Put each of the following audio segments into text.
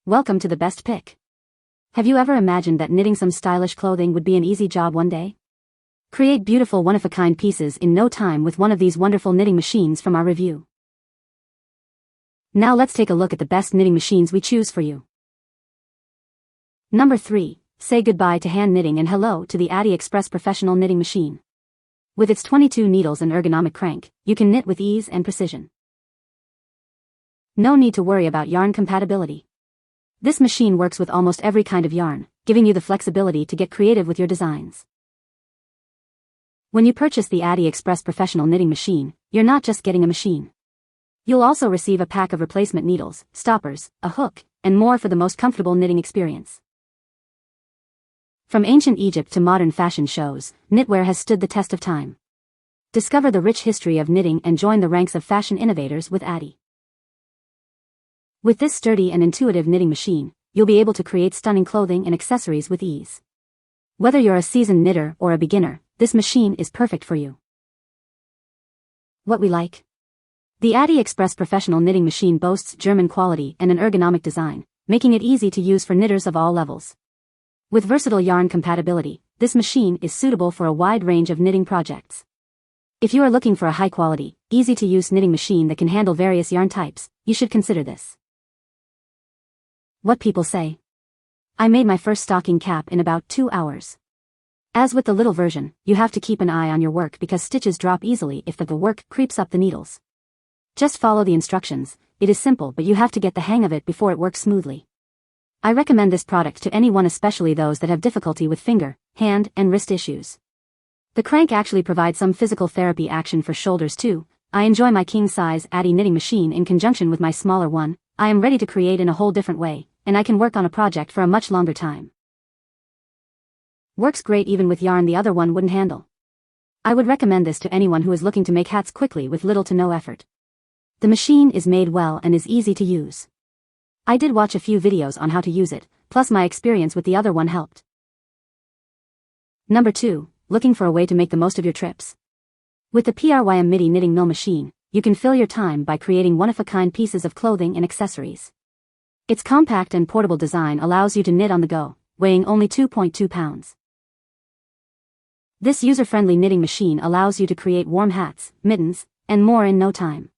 Welcome to the best pick. Have you ever imagined that knitting some stylish clothing would be an easy job one day? Create beautiful one-of-a-kind pieces in no time with one of these wonderful knitting machines from our review. Now let's take a look at the best knitting machines we choose for you. Number 3. Say goodbye to hand knitting and hello to the Addi Express Professional Knitting Machine. With its 22 needles and ergonomic crank, you can knit with ease and precision. No need to worry about yarn compatibility. This machine works with almost every kind of yarn, giving you the flexibility to get creative with your designs. When you purchase the Addi Express Professional Knitting Machine, you're not just getting a machine. You'll also receive a pack of replacement needles, stoppers, a hook, and more for the most comfortable knitting experience. From ancient Egypt to modern fashion shows, knitwear has stood the test of time. Discover the rich history of knitting and join the ranks of fashion innovators with Addi. With this sturdy and intuitive knitting machine, you'll be able to create stunning clothing and accessories with ease. Whether you're a seasoned knitter or a beginner, this machine is perfect for you. What we like? The Addi Express Professional Knitting Machine boasts German quality and an ergonomic design, making it easy to use for knitters of all levels. With versatile yarn compatibility, this machine is suitable for a wide range of knitting projects. If you are looking for a high-quality, easy-to-use knitting machine that can handle various yarn types, you should consider this. What people say. I made my first stocking cap in about 2 hours. As with the little version, you have to keep an eye on your work because stitches drop easily if the work creeps up the needles. Just follow the instructions. It is simple, but you have to get the hang of it before it works smoothly. I recommend this product to anyone, especially those that have difficulty with finger, hand, and wrist issues. The crank actually provides some physical therapy action for shoulders too. I enjoy my king-size Addi knitting machine in conjunction with my smaller one. I am ready to create in a whole different way, and I can work on a project for a much longer time. Works great even with yarn the other one wouldn't handle. I would recommend this to anyone who is looking to make hats quickly with little to no effort. The machine is made well and is easy to use. I did watch a few videos on how to use it, plus my experience with the other one helped. Number 2. Looking for a way to make the most of your trips? With the Prym MIDI knitting mill machine, you can fill your time by creating one-of-a-kind pieces of clothing and accessories. Its compact and portable design allows you to knit on the go, weighing only 2.2 pounds. This user-friendly knitting machine allows you to create warm hats, mittens, and more in no time.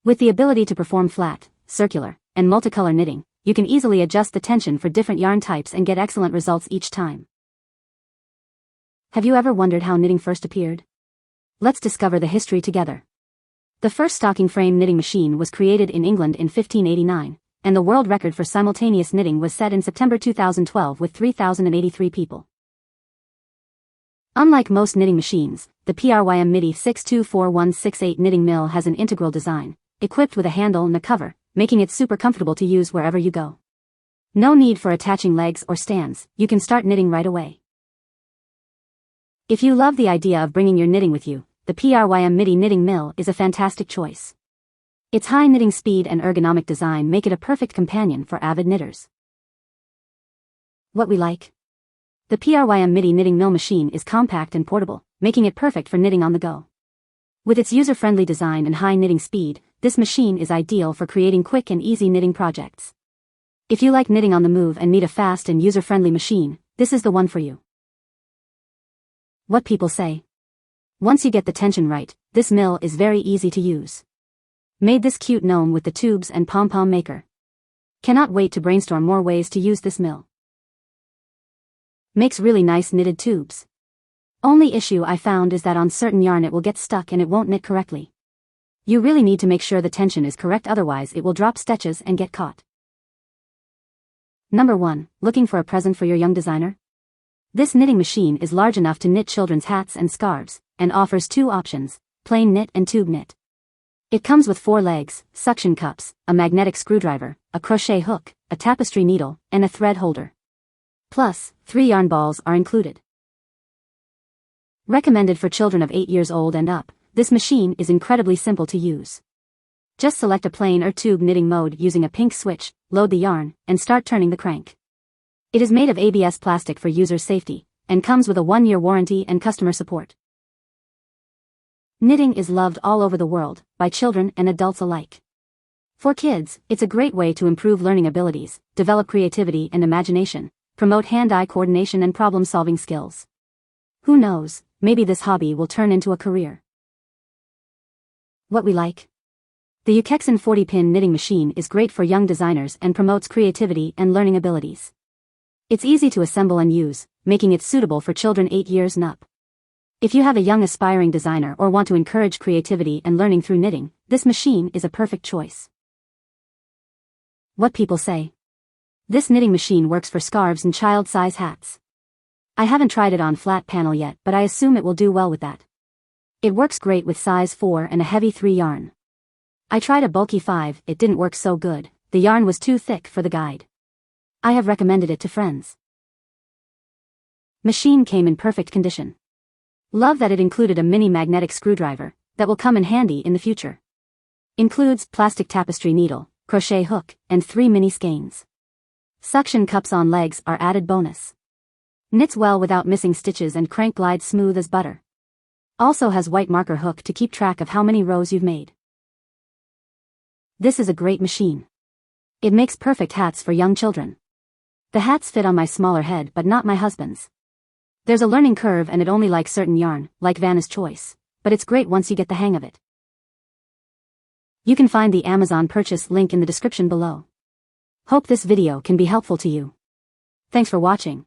With the ability to perform flat, circular, and multicolor knitting, you can easily adjust the tension for different yarn types and get excellent results each time. Have you ever wondered how knitting first appeared? Let's discover the history together. The first stocking frame knitting machine was created in England in 1589, and the world record for simultaneous knitting was set in September 2012 with 3,083 people. Unlike most knitting machines, the Prym MIDI 624168 knitting mill has an integral design, equipped with a handle and a cover, making it super comfortable to use wherever you go. No need for attaching legs or stands, you can start knitting right away. If you love the idea of bringing your knitting with you, the Prym MIDI knitting mill is a fantastic choice. Its high knitting speed and ergonomic design make it a perfect companion for avid knitters. What we like? The Prym MIDI knitting mill machine is compact and portable, making it perfect for knitting on the go. With its user-friendly design and high knitting speed, this machine is ideal for creating quick and easy knitting projects. If you like knitting on the move and need a fast and user-friendly machine, this is the one for you. What people say. Once you get the tension right, this mill is very easy to use. Made this cute gnome with the tubes and pom-pom maker. Cannot wait to brainstorm more ways to use this mill. Makes really nice knitted tubes. Only issue I found is that on certain yarn it will get stuck and it won't knit correctly. You really need to make sure the tension is correct, otherwise it will drop stitches and get caught. Number 1. Looking for a present for your young designer? This knitting machine is large enough to knit children's hats and scarves, and offers 2 options, plain knit and tube knit. It comes with 4 legs, suction cups, a magnetic screwdriver, a crochet hook, a tapestry needle, and a thread holder. Plus, 3 yarn balls are included. Recommended for children of 8 years old and up, this machine is incredibly simple to use. Just select a plain or tube knitting mode using a pink switch, load the yarn, and start turning the crank. It is made of ABS plastic for user safety, and comes with a 1-year warranty and customer support. Knitting is loved all over the world, by children and adults alike. For kids, it's a great way to improve learning abilities, develop creativity and imagination, promote hand-eye coordination and problem-solving skills. Who knows, maybe this hobby will turn into a career. What we like. The Youkexin 40-pin knitting machine is great for young designers and promotes creativity and learning abilities. It's easy to assemble and use, making it suitable for children 8 years and up. If you have a young aspiring designer or want to encourage creativity and learning through knitting, this machine is a perfect choice. What people say. This knitting machine works for scarves and child-size hats. I haven't tried it on flat panel yet, but I assume it will do well with that. It works great with size 4 and a heavy 3 yarn. I tried a bulky 5, it didn't work so good, the yarn was too thick for the guide. I have recommended it to friends. Machine came in perfect condition. Love that it included a mini magnetic screwdriver, that will come in handy in the future. Includes plastic tapestry needle, crochet hook, and 3 mini skeins. Suction cups on legs are added bonus. Knits well without missing stitches and crank glides smooth as butter. Also has white marker hook to keep track of how many rows you've made. This is a great machine. It makes perfect hats for young children. The hats fit on my smaller head but not my husband's. There's a learning curve and it only likes certain yarn, like Vanna's Choice, but it's great once you get the hang of it. You can find the Amazon purchase link in the description below. Hope this video can be helpful to you. Thanks for watching.